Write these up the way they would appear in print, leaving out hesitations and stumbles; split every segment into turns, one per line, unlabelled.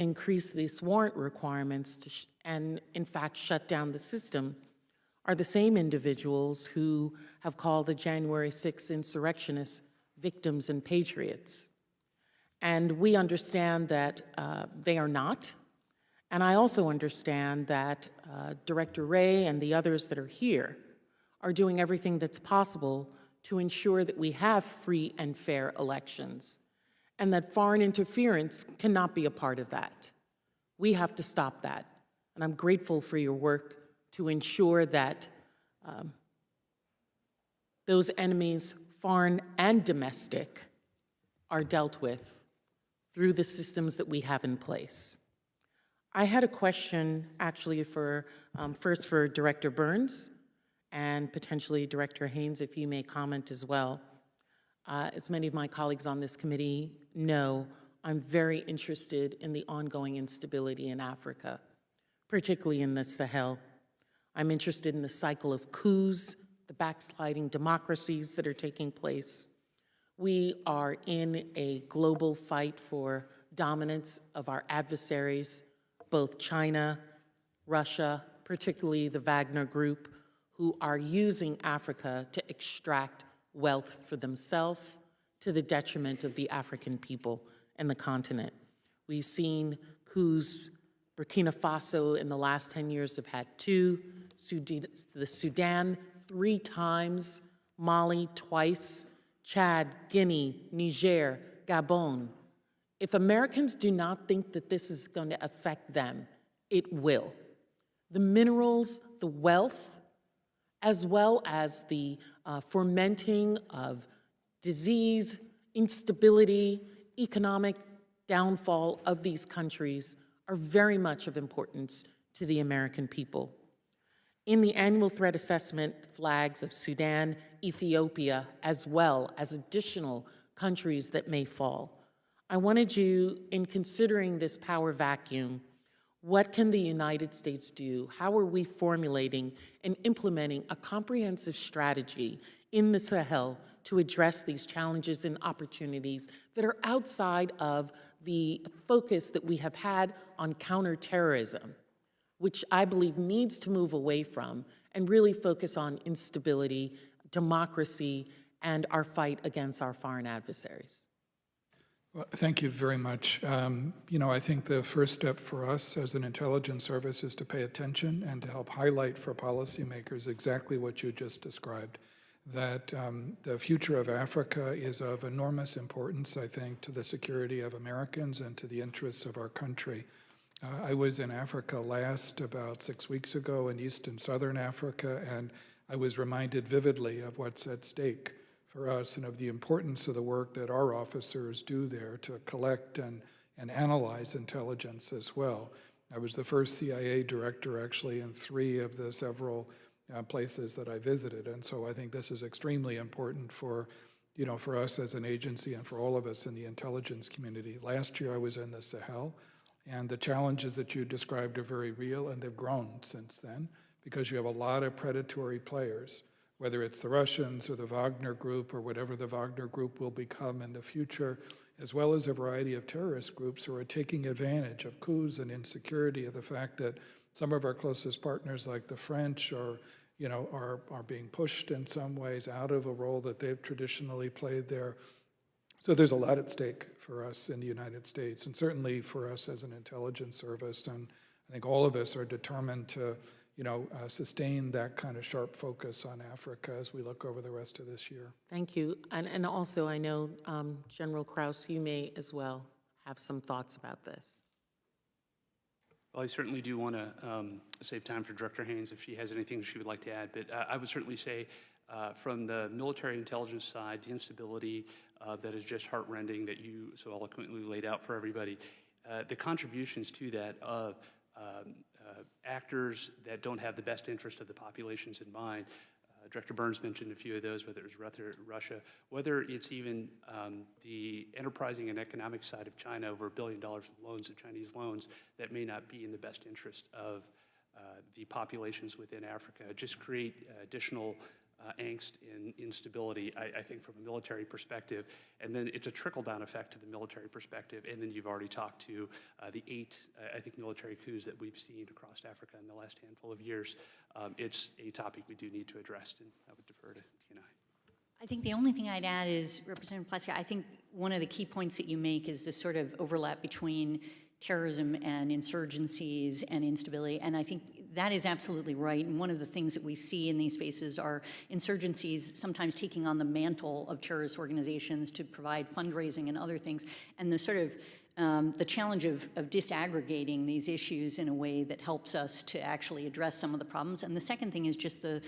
increase these warrant requirements and, in fact, shut down the system are the same individuals who have called the January 6th insurrectionists victims and patriots. And we understand that they are not. And I also understand that Director Wray and the others that are here are doing everything that's possible to ensure that we have free and fair elections, and that foreign interference cannot be a part of that. We have to stop that. And I'm grateful for your work to ensure that those enemies, foreign and domestic, are dealt with through the systems that we have in place. I had a question actually for, first for Director Burns and potentially Director Haynes, if you may comment as well. As many of my colleagues on this committee know, I'm very interested in the ongoing instability in Africa, particularly in the Sahel. I'm interested in the cycle of coups, the backsliding democracies that are taking place. We are in a global fight for dominance of our adversaries, both China, Russia, particularly the Wagner Group, who are using Africa to extract wealth for themselves to the detriment of the African people and the continent. We've seen coups. Burkina Faso in the last 10 years have had 2, the Sudan 3 times, Mali twice, Chad, Guinea, Niger, Gabon. If Americans do not think that this is going to affect them, it will. The minerals, the wealth, as well as the fomenting of disease, instability, economic downfall of these countries are very much of importance to the American people. In the annual threat assessment flags of Sudan, Ethiopia, as well as additional countries that may fall, I wanted you, in considering this power vacuum, what can the United States do? How are we formulating and implementing a comprehensive strategy in the Sahel to address these challenges and opportunities that are outside of the focus that we have had on counterterrorism, which I believe needs to move away from and really focus on instability, democracy, and our fight against our foreign adversaries?
Well, thank you very much. I think the first step for us as an intelligence service is to pay attention and to help highlight for policymakers exactly what you just described, that the future of Africa is of enormous importance, I think, to the security of Americans and to the interests of our country. I was in Africa last about 6 weeks ago in East and Southern Africa, and I was reminded vividly of what's at stake for us and of the importance of the work that our officers do there to collect and analyze intelligence as well. I was the first CIA director actually in 3 of the several places that I visited, and so I think this is extremely important for us as an agency and for all of us in the intelligence community. Last year I was in the Sahel, and the challenges that you described are very real, and they've grown since then because you have a lot of predatory players, whether it's the Russians or the Wagner Group or whatever the Wagner Group will become in the future, as well as a variety of terrorist groups who are taking advantage of coups and insecurity, of the fact that some of our closest partners like the French are being pushed in some ways out of a role that they've traditionally played there. So there's a lot at stake for us in the United States, and certainly for us as an intelligence service. And I think all of us are determined to sustain that kind of sharp focus on Africa as we look over the rest of this year.
Thank you. And also, I know, General Krause, you may as well have some thoughts about this.
Well, I certainly do want to save time for Director Haynes if she has anything she would like to add, but I would certainly say from the military intelligence side, the instability that is just heart-rending that you so eloquently laid out for everybody, the contributions to that of actors that don't have the best interest of the populations in mind. Director Burns mentioned a few of those, whether it's Russia, whether it's even the enterprising and economic side of China, over $1 billion of loans, of Chinese loans, that may not be in the best interest of the populations within Africa. Just create additional angst and instability, I think, from a military perspective. And then it's a trickle-down effect to the military perspective. And then you've already talked to the 8, I think, military coups that we've seen across Africa in the last handful of years. It's a topic we do need to address, and I would defer to Tina.
I think the only thing I'd add is, Representative Plaskett, I think one of the key points that you make is the sort of overlap between terrorism and insurgencies and instability, and I think that is absolutely right. And one of the things that we see in these spaces are insurgencies sometimes taking on the mantle of terrorist organizations to provide fundraising and other things, and the sort of the challenge of disaggregating these issues in a way that helps us to actually address some of the problems. And the second thing is just the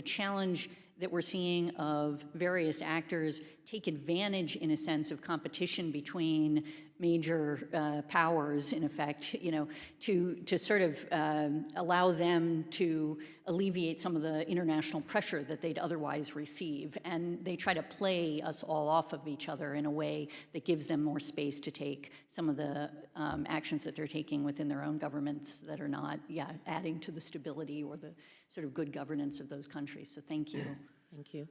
challenge that we're seeing of various actors take advantage, in a sense, of competition between major powers, in effect, you know, to sort of allow them to alleviate some of the international pressure that they'd otherwise receive. And they try to play us all off of each other in a way that gives them more space to take some of the actions that they're taking within their own governments that are not, adding to the stability or the sort of good governance of those countries. So thank you.
Thank you.